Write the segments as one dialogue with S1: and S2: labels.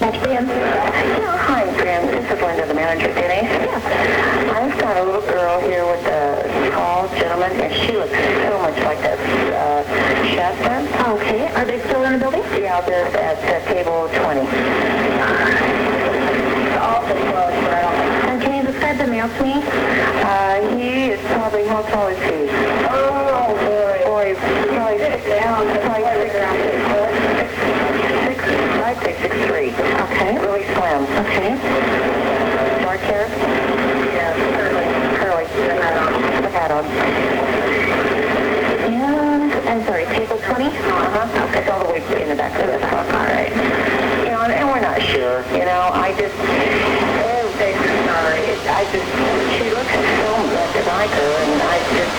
S1: Pam.
S2: Yeah, hi, Pam. This is Linda, the manager, Denise. Yeah. I've got a little girl here with a tall gentleman, and she looks so much like that chef there.
S1: Okay. Are they still in the building?
S2: Yeah, they're at table 20. Awfully close, but I don't think.
S1: And can you describe the male to me?
S2: He is probably, how tall is he? Oh, boy, probably six down. Probably I'd say 6'3".
S1: Okay.
S2: Really slim.
S1: Okay.
S2: Dark hair? Yeah, curly. The hat on.
S1: And, I'm sorry, table 20?
S2: Uh-huh. Okay. It's all the way in the back of the truck. All right. You know, and we're not sure. You know, she looks so much like her, and I just...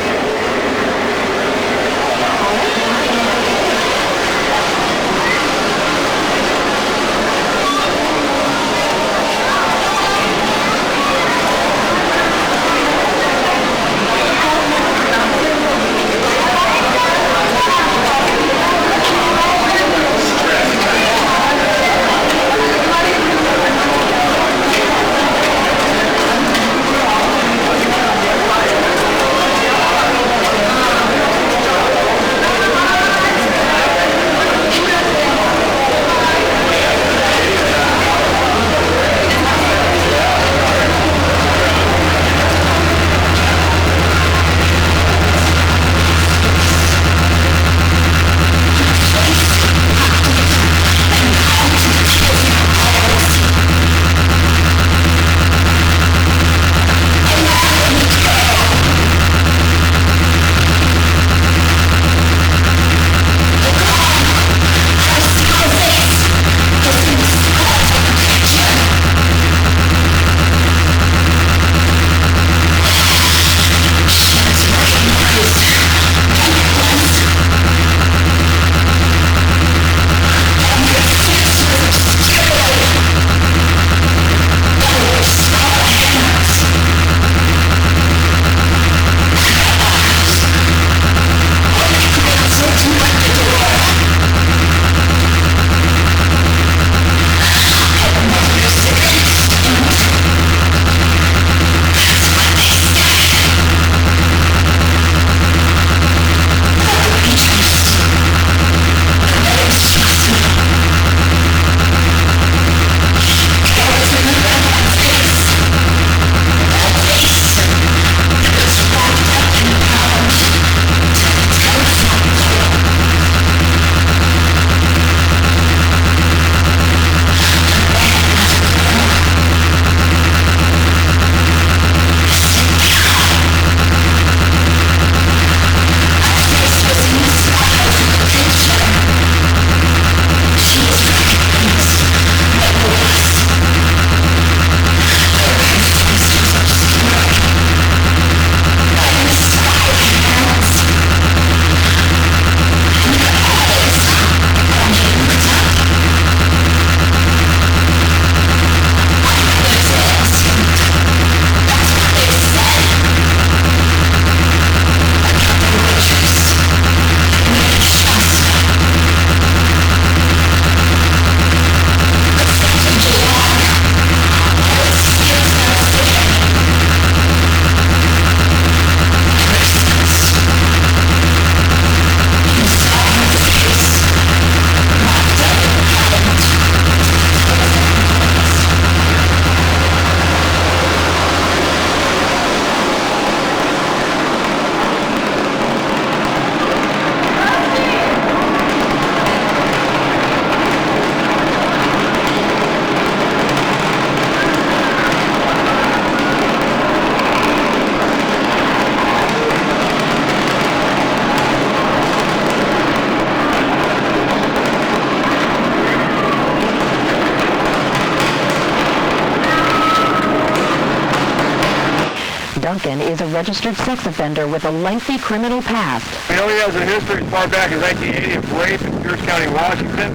S3: Duncan is a registered sex offender with a lengthy criminal past.
S4: We know he has a history as far back as 1980 of rape in Pierce County, Washington.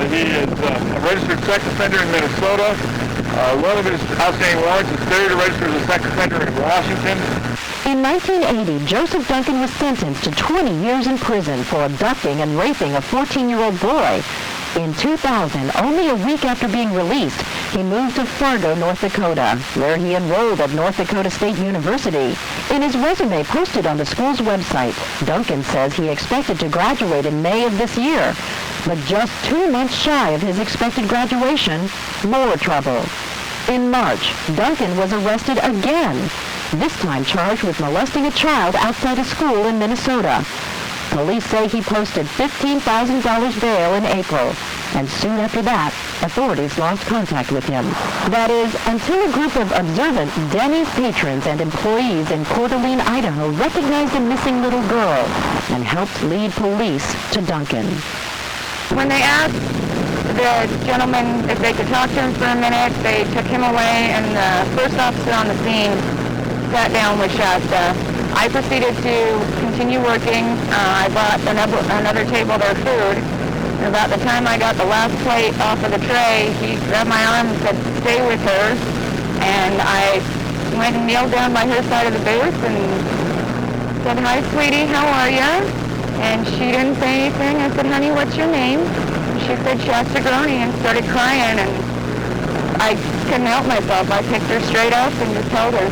S4: He is a registered sex offender in Minnesota. One of his outstanding warrants is failure to register as a sex offender in Washington.
S3: In 1980, Joseph Duncan was sentenced to 20 years in prison for abducting and raping a 14-year-old boy. In 2000, only a week after being released, he moved to Fargo, North Dakota, where he enrolled at North Dakota State University. In his resume posted on the school's website, Duncan says he expected to graduate in May of this year, but just 2 months shy of his expected graduation, more trouble. In March, Duncan was arrested again, this time charged with molesting a child outside a school in Minnesota. Police say he posted $15,000 bail in April, and soon after that, authorities lost contact with him. That is, until a group of observant Denny's patrons and employees in Coeur d'Alene, Idaho recognized a missing little girl and helped lead police to Duncan.
S2: When they asked the gentleman if they could talk to him for a minute, they took him away, and the first officer on the scene sat down with Shasta. I proceeded to continue working. I bought another table their food. And about the time I got the last plate off of the tray, he grabbed my arm and said, "Stay with her." And I went and kneeled down by her side of the booth and said, "Hi, sweetie, how are you?" And she didn't say anything. I said, "Honey, what's your name?" And she said, "Shasta Groney," and started crying. And I couldn't help myself. I picked her straight up and just held her.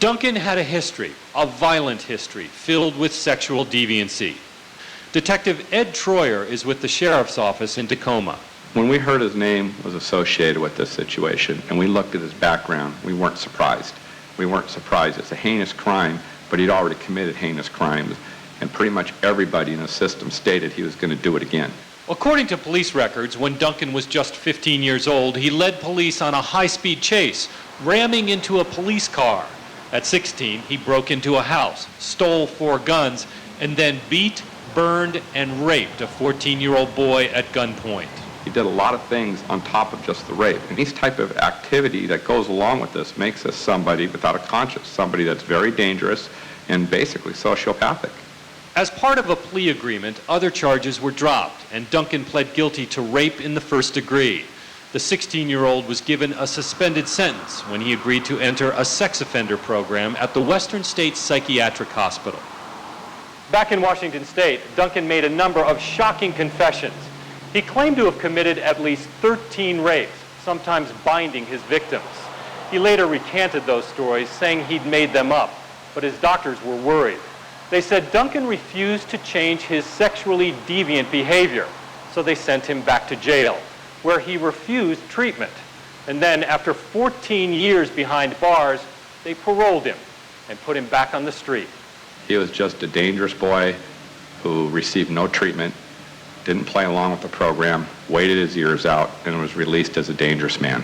S5: Duncan had a history, a violent history, filled with sexual deviancy. Detective Ed Troyer is with the Sheriff's Office in Tacoma.
S6: When we heard his name was associated with this situation and we looked at his background, we weren't surprised. We weren't surprised. It's a heinous crime, but he'd already committed heinous crimes, and pretty much everybody in the system stated he was going to do it again.
S5: According to police records, when Duncan was just 15 years old, he led police on a high-speed chase, ramming into a police car. At 16, he broke into a house, stole 4 guns, and then beat, burned, and raped a 14-year-old boy at gunpoint.
S6: He did a lot of things on top of just the rape. And this type of activity that goes along with this makes us somebody without a conscience, somebody that's very dangerous and basically sociopathic.
S5: As part of a plea agreement, other charges were dropped, and Duncan pled guilty to rape in the first degree. The 16-year-old was given a suspended sentence when he agreed to enter a sex offender program at the Western States Psychiatric Hospital. Back in Washington State, Duncan made a number of shocking confessions. He claimed to have committed at least 13 rapes, sometimes binding his victims. He later recanted those stories, saying he'd made them up, but his doctors were worried. They said Duncan refused to change his sexually deviant behavior, so they sent him back to jail, where he refused treatment. And then, after 14 years behind bars, they paroled him and put him back on the street.
S6: He was just a dangerous boy who received no treatment, didn't play along with the program, waited his years out, and was released as a dangerous man.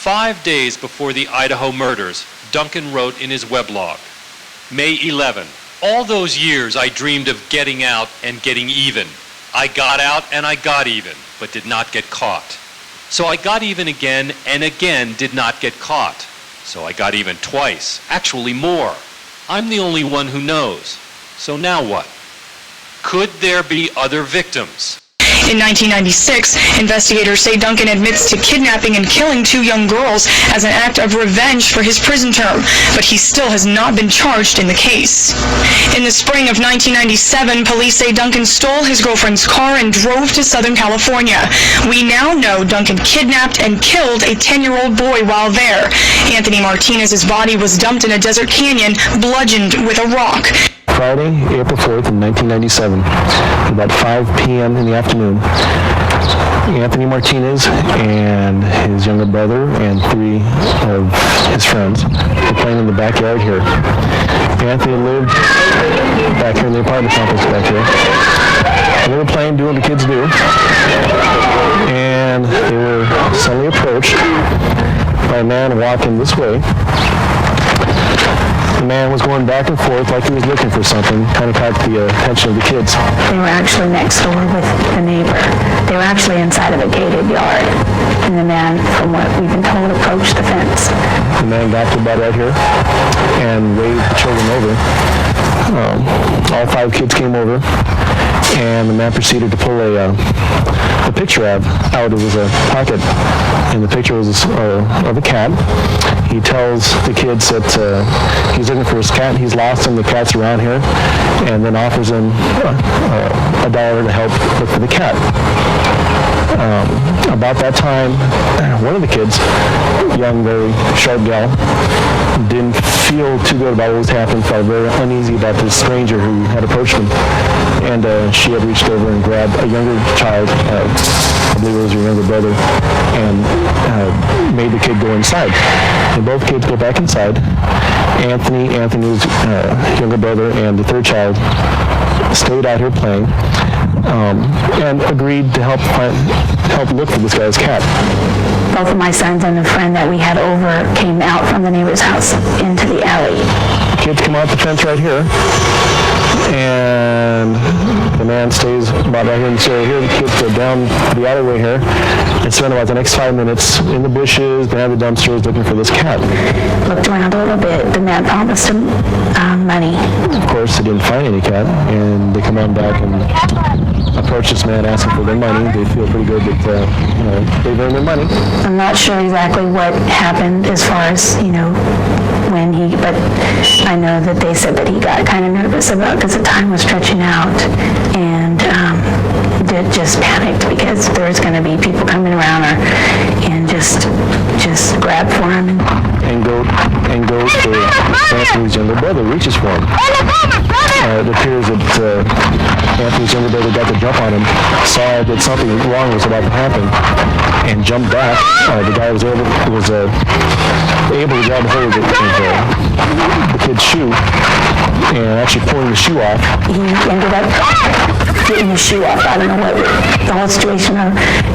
S5: "5 days before the Idaho murders, Duncan wrote in his weblog, May 11, all those years I dreamed of getting out and getting even. I got out and I got even, but did not get caught. So I got even again and again did not get caught. So I got even twice, actually more. I'm the only one who knows. So now what? Could there be other victims?"
S7: In 1996, investigators say Duncan admits to kidnapping and killing 2 young girls as an act of revenge for his prison term, but he still has not been charged in the case. In the spring of 1997, police say Duncan stole his girlfriend's car and drove to Southern California. We now know Duncan kidnapped and killed a 10-year-old boy while there. Anthony Martinez's body was dumped in a desert canyon, bludgeoned with a rock.
S8: Friday, April 4th in 1997, about 5 p.m. in the afternoon, Anthony Martinez and his younger brother and 3 of his friends were playing in the backyard here. Anthony lived back here in the apartment complex back here. And they were playing, doing what the kids do, and they were suddenly approached by a man walking this way. The man was going back and forth like he was looking for something, kind of caught the attention of the kids.
S9: They were actually next door with the neighbor. They were actually inside of a gated yard. And the man, from what we've been told, approached the fence.
S8: The man got to about right here and waved the children over. All 5 kids came over, and the man proceeded to pull a picture out of his pocket, and the picture was of a cat. He tells the kids that he's looking for his cat, he's lost him, the cat's around here, and then offers them $1 to help look for the cat. About that time, one of the kids, young, very sharp gal, didn't feel too good about what was happening, felt very uneasy about this stranger who had approached him, and she had reached over and grabbed a younger child, I believe it was her younger brother, and made the kid go inside. And both kids go back inside. Anthony's younger brother, and the 3rd child stayed out here playing, and agreed to help look for this guy's cat.
S9: Both of my sons and the friend that we had over came out from the neighbor's house into the alley.
S8: The kids come out the fence right here, and the man stays about right here in the area here. The kids go down the alleyway here and spend about the next 5 minutes in the bushes, behind the dumpsters, looking for this cat.
S9: Looked around a little bit. The man promised him money.
S8: Of course, they didn't find any cat, and they come on back and approach this man asking for their money. They feel pretty good that they've earned their money.
S9: I'm not sure exactly what happened as far as, when but I know that they said that he got kind of nervous because the time was stretching out, and just panicked because there was going to be people coming around and just grab for him
S8: and goes for Anthony's younger brother, reaches for him. It appears that Anthony's younger brother got the jump on him, saw that something wrong was about to happen, and jumped back. The guy was able to grab a hold of the kid's shoe and actually pulling the shoe off.
S9: He ended up getting the shoe off. I don't know what the whole situation or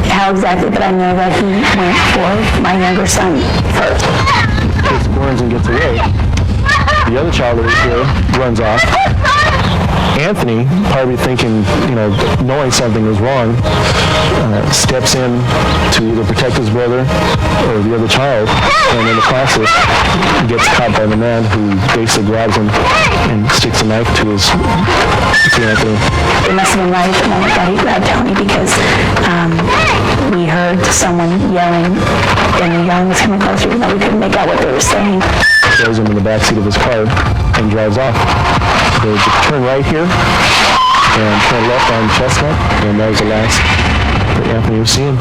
S9: how exactly, but I know that he went for my younger son first.
S8: Takes burns and gets away. The other child over here runs off. Anthony, probably thinking, knowing something was wrong, steps in to either protect his brother or the other child, and in the process gets caught by the man who basically grabs him and sticks a knife to Anthony.
S9: It must have been right at the moment that he grabbed Tony because we heard someone yelling, and the yelling was coming closer, even though we couldn't make out what they were saying.
S8: Throws him in the backseat of his car and drives off. They turn right here and turn left on Chestnut, and that was the last that Anthony was seeing.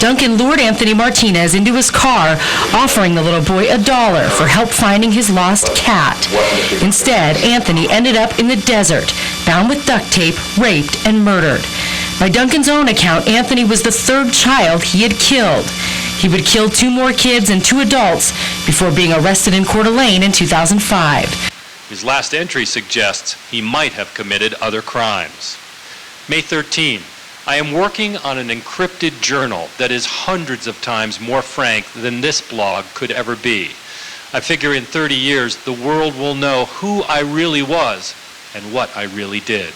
S10: Duncan lured Anthony Martinez into his car, offering the little boy $1 for help finding his lost cat. Instead, Anthony ended up in the desert, bound with duct tape, raped, and murdered. By Duncan's own account, Anthony was the 3rd child he had killed. He would kill 2 more kids and 2 adults before being arrested in Coeur d'Alene in 2005.
S5: His last entry suggests he might have committed other crimes. May 13. I am working on an encrypted journal that is hundreds of times more frank than this blog could ever be. I figure in 30 years, the world will know who I really was and what I really did.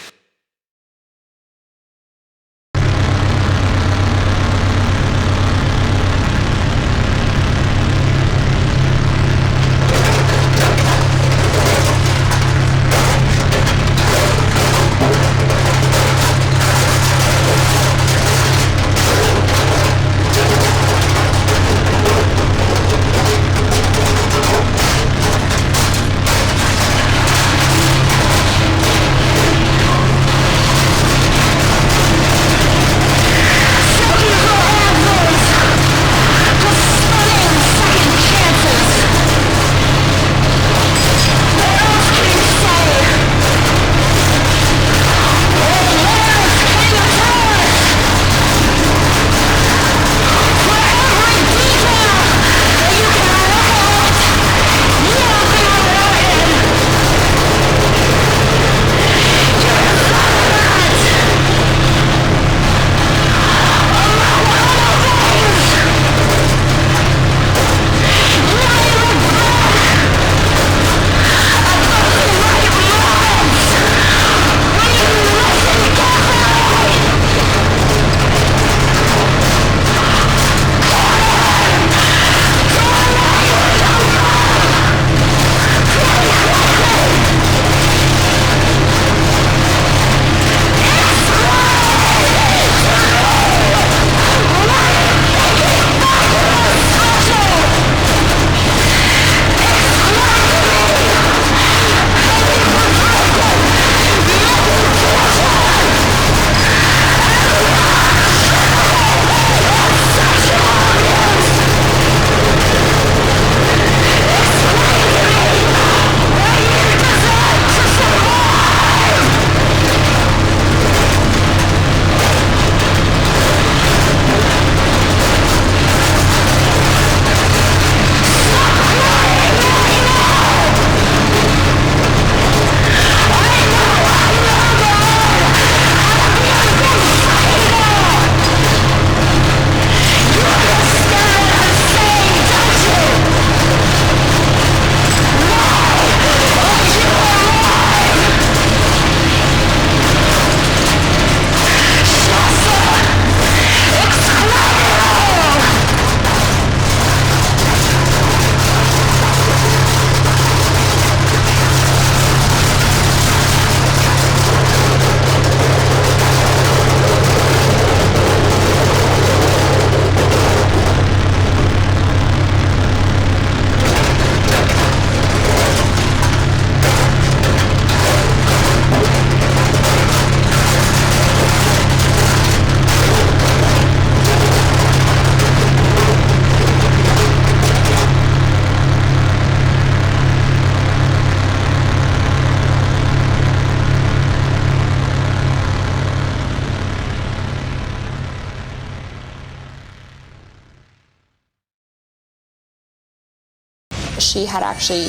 S11: she had actually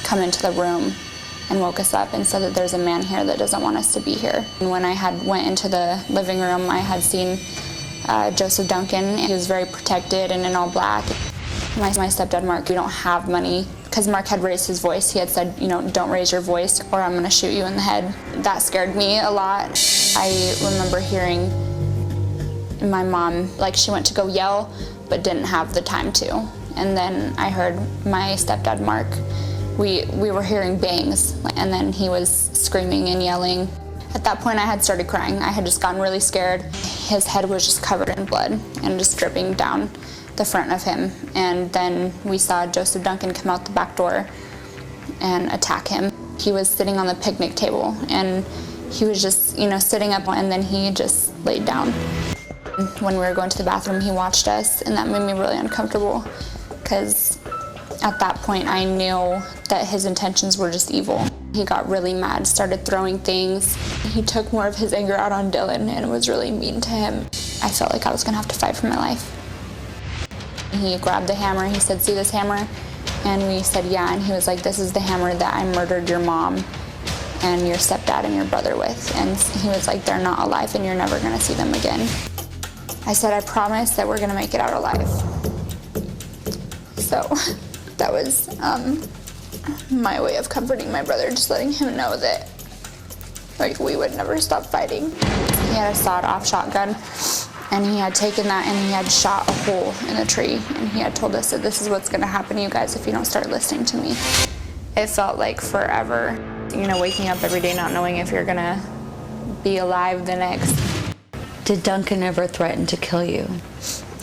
S11: come into the room and woke us up and said that there's a man here that doesn't want us to be here. And when I had went into the living room, I had seen Joseph Duncan. He was very protected and in all black. My stepdad, Mark, we don't have money. Because Mark had raised his voice, he had said, you know, don't raise your voice or I'm gonna shoot you in the head. That scared me a lot. I remember hearing my mom, like she went to go yell, but didn't have the time to. And then I heard my stepdad, Mark, we were hearing bangs, and then he was screaming and yelling. At that point, I had started crying. I had just gotten really scared. His head was just covered in blood and just dripping down the front of him. And then we saw Joseph Duncan come out the back door and attack him. He was sitting on the picnic table, and he was just, you know, sitting up, and then he just laid down. When we were going to the bathroom, he watched us, and that made me really uncomfortable, because at that point, I knew that his intentions were just evil. He got really mad, started throwing things. He took more of his anger out on Dylan, and it was really mean to him. I felt like I was gonna have to fight for my life. He grabbed the hammer, he said, see this hammer? And we said, yeah, and he was like, this is the hammer that I murdered your mom and your stepdad and your brother with. And he was like, they're not alive and you're never gonna see them again. I said, I promise that we're gonna make it out alive. So that was my way of comforting my brother, just letting him know that like we would never stop fighting. He had a sawed-off shotgun, and he had taken that and he had shot a hole in the tree, and he had told us that this is what's gonna happen to you guys if you don't start listening to me. It felt like forever, you know, waking up every day not knowing if you're gonna be alive the next.
S12: Did Duncan ever threaten to kill you?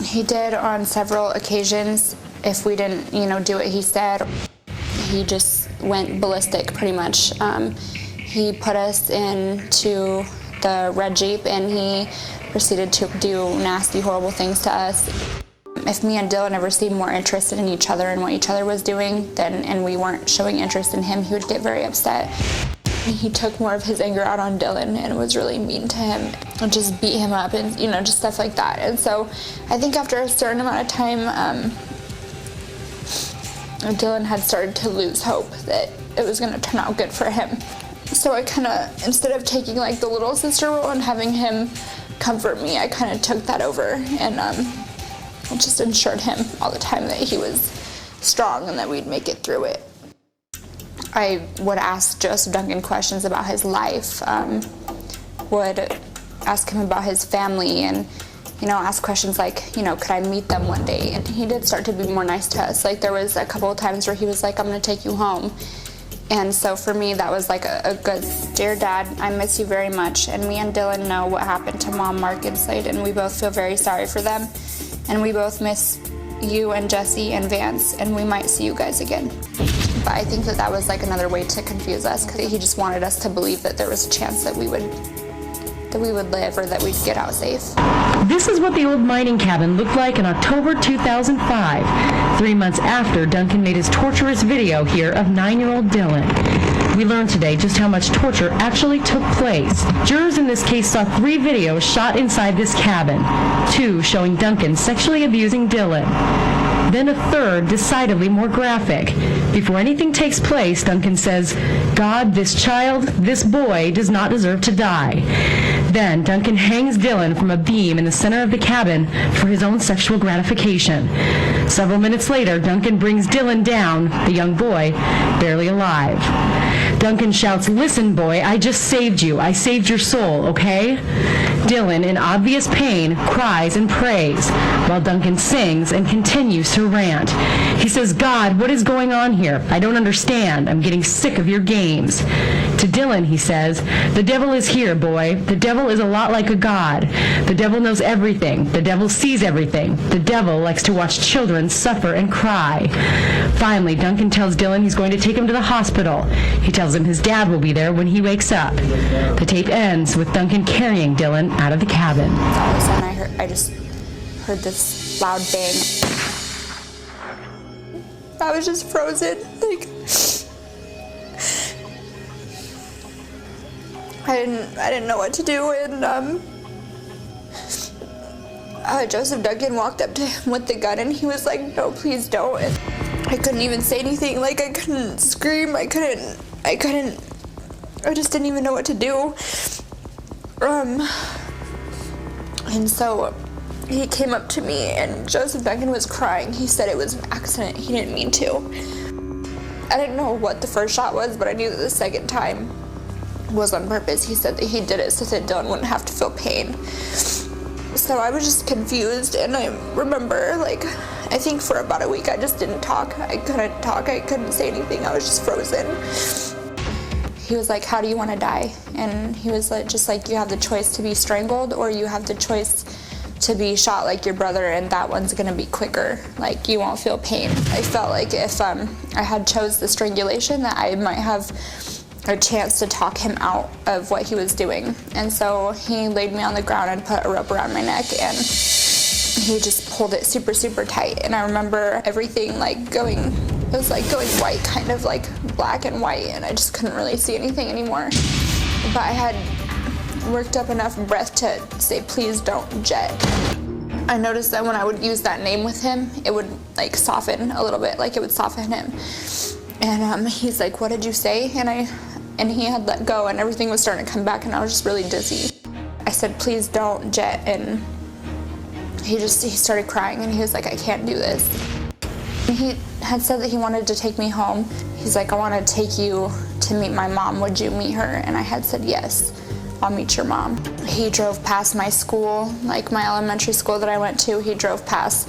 S11: He did on several occasions. If we didn't, you know, do what he said, he just went ballistic pretty much. He put us into the red Jeep and he proceeded to do nasty, horrible things to us. If me and Dylan ever seemed more interested in each other and what each other was doing, and we weren't showing interest in him, he would get very upset. He took more of his anger out on Dylan, and it was really mean to him, and just beat him up and, you know, just stuff like that. And so I think after a certain amount of time, Dylan had started to lose hope that it was going to turn out good for him. So I kind of, instead of taking like the little sister role and having him comfort me, I kind of took that over and just ensured him all the time that he was strong and that we'd make it through it. I would ask Joseph Duncan questions about his life, would ask him about his family, and, you know, ask questions like, you know, could I meet them one day? And he did start to be more nice to us. Like, there was a couple of times where he was like, I'm gonna take you home. And so for me, that was like a good, dear Dad, I miss you very much. And me and Dylan know what happened to Mom, Mark, and Slade, and we both feel very sorry for them. And we both miss you and Jesse and Vance, and we might see you guys again. But I think that that was like another way to confuse us, because he just wanted us to believe that there was a chance that we would live or that we'd get out safe.
S10: This is what the old mining cabin looked like in October 2005, 3 months after Duncan made his torturous video here of 9-year-old Dylan. We learned today just how much torture actually took place. Jurors in this case saw 3 videos shot inside this cabin, 2 showing Duncan sexually abusing Dylan. Then a 3rd, decidedly more graphic. Before anything takes place, Duncan says, God, this child, this boy, does not deserve to die. Then Duncan hangs Dylan from a beam in the center of the cabin for his own sexual gratification. Several minutes later, Duncan brings Dylan down, the young boy, barely alive. Duncan shouts, listen, boy, I just saved you. I saved your soul, okay? Dylan, in obvious pain, cries and prays, while Duncan sings and continues to rant. He says, God, what is going on here? I don't understand. I'm getting sick of your games. To Dylan, he says, the devil is here, boy. The devil is a lot like a god. The devil knows everything. The devil sees everything. The devil likes to watch children suffer and cry. Finally, Duncan tells Dylan he's going to take him to the hospital. He tells him his dad will be there when he wakes up. The tape ends with Duncan carrying Dylan out of the cabin.
S11: All of a sudden, I just heard this loud bang. I was just frozen. Like, I didn't know what to do, and Joseph Duncan walked up to him with the gun, and he was like, no, please don't.
S13: I couldn't even say anything. Like, I couldn't scream. I just didn't even know what to do. And so he came up to me, and Joseph Duncan was crying. He said it was an accident. He didn't mean to. I didn't know what the first shot was, but I knew that the second time was on purpose. He said that he did it so that Dylan wouldn't have to feel pain. So I was just confused, and I remember, like, I think for about a week I just didn't talk. I couldn't talk. I couldn't say anything. I was just frozen. He was like, how do you want to die? And he was like, just like, you have the choice to be strangled, or you have the choice to be shot like your brother, and that one's gonna be quicker. Like, you won't feel pain. I felt like if I had chose the strangulation, that I might have a chance to talk him out of what he was doing. And so he laid me on the ground and put a rope around my neck, and he just pulled it super, super tight. And I remember everything like going, it was like going white, kind of like black and white, and I just couldn't really see anything anymore. But I had worked up enough breath to say, please don't, Jet. I noticed that when I would use that name with him, it would like soften a little bit, like it would soften him. And he's like, what did you say? And he had let go, and everything was starting to come back, and I was just really dizzy. I said, please don't, Jet, and he started crying, and he was like, I can't do this. He had said that he wanted to take me home. He's like, I want to take you to meet my mom. Would you meet her? And I had said, yes, I'll meet your mom. He drove past my school, like my elementary school that I went to. He drove past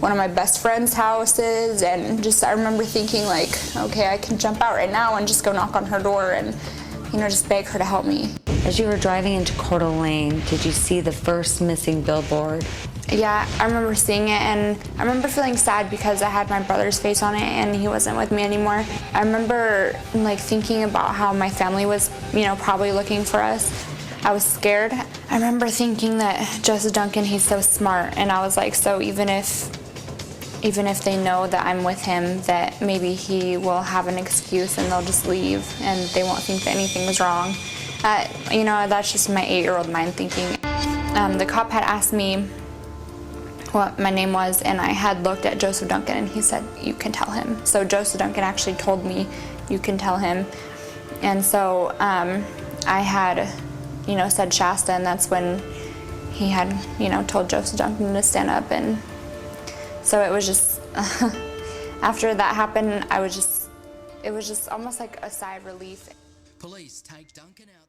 S13: one of my best friend's houses, and just I remember thinking like, okay, I can jump out right now and just go knock on her door and, you know, just beg her to help me.
S12: As you were driving into Coeur d'Alene, did you see the first missing billboard?
S13: Yeah, I remember seeing it, and I remember feeling sad because I had my brother's face on it and he wasn't with me anymore. I remember like thinking about how my family was, you know, probably looking for us. I was scared. I remember thinking that Joseph Duncan, he's so smart, and I was like, so even if they know that I'm with him, that maybe he will have an excuse and they'll just leave and they won't think that anything was wrong. You know, that's just my 8-year-old mind thinking. The cop had asked me what my name was, and I had looked at Joseph Duncan, and he said, you can tell him. So Joseph Duncan actually told me, you can tell him. And so I had, you know, said Shasta, and that's when he had, you know, told Joseph Duncan to stand up. And so it was just, after that happened, it was just almost like a sigh of relief.
S14: Police take Duncan outside.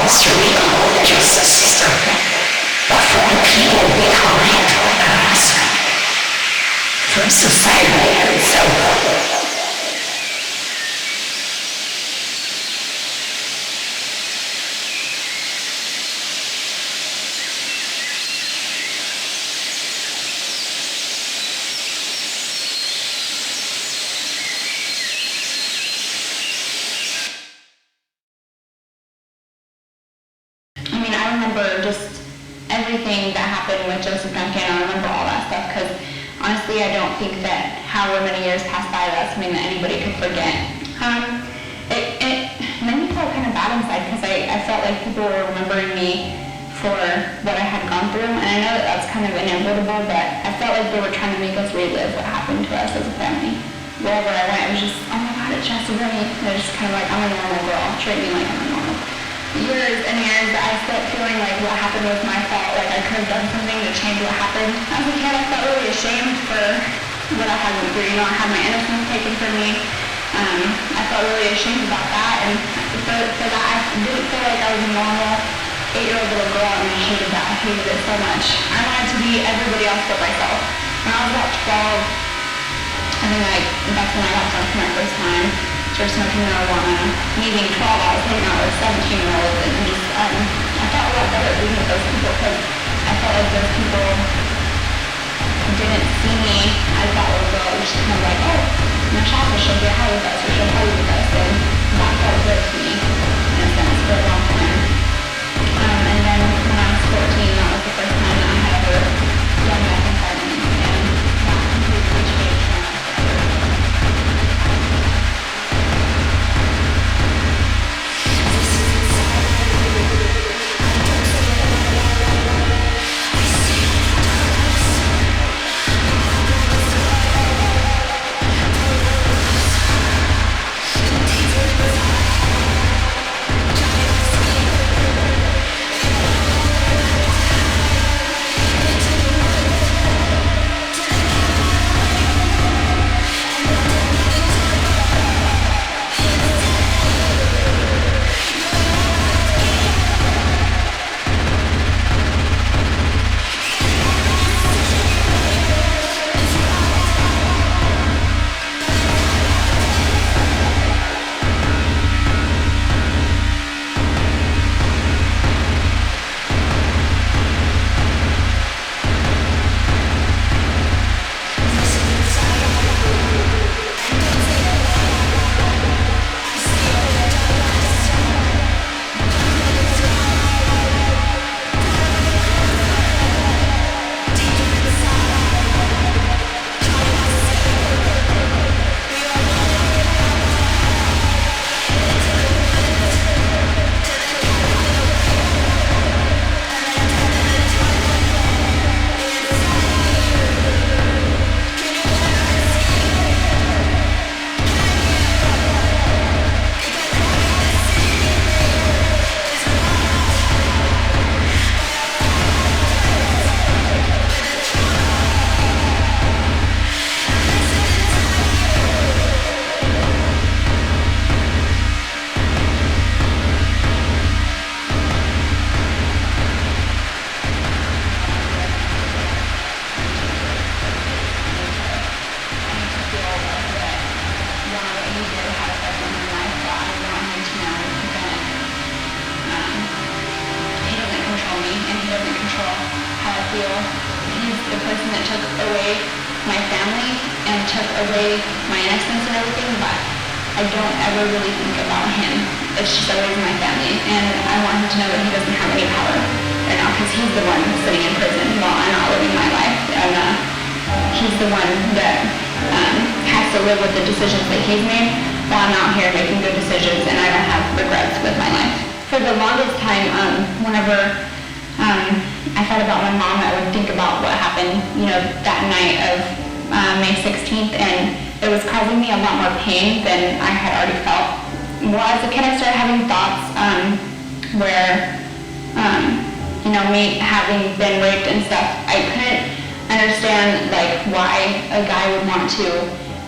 S15: wants to recall the justice system, but for the people we call it for society and so on.
S11: I remember just everything that happened with Joseph Duncan. I remember all that stuff because honestly, I don't think that however many years passed by, that's something that anybody could forget. It made me feel kind of bad inside because I felt like people were remembering me for what I had gone through, and I know that that's kind of inevitable, but I felt like they were trying to make us relive what happened to us as a family. Wherever I went, it was just, oh my God, it's just Rennie. They're just kind of like, I'm a normal girl. Treat me like I'm a normal. Years and years, I kept feeling like what happened was my fault, like I could have done something to change what happened. As a kid, I felt really ashamed for what I had went through. You know, I had my innocence taken from me. I felt really ashamed about that, and for that, I didn't feel like I was a normal 8-year-old little girl, and I hated that. I hated it so much. I wanted to be everybody else but myself. When I was about 12, I think that's when I got drunk for my first time. Started smoking marijuana. Me being 12, I was hanging out with 17-year-olds, and just, I felt a lot better being with those people because I felt like those people didn't see me as that little girl. It was just kind of like, oh, Natasha, she'll get high with us, or she'll party with us, and that felt good to me in a sense for a long time. And then when I was 14, that was the first time that I had ever done methamphetamine, and that completely changed my life forever.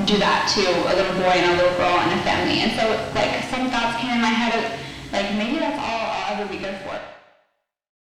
S11: Do that to a little boy and a little girl and a family. And so, like, some thoughts came in my head of, like, maybe that's all
S3: I would be good for it.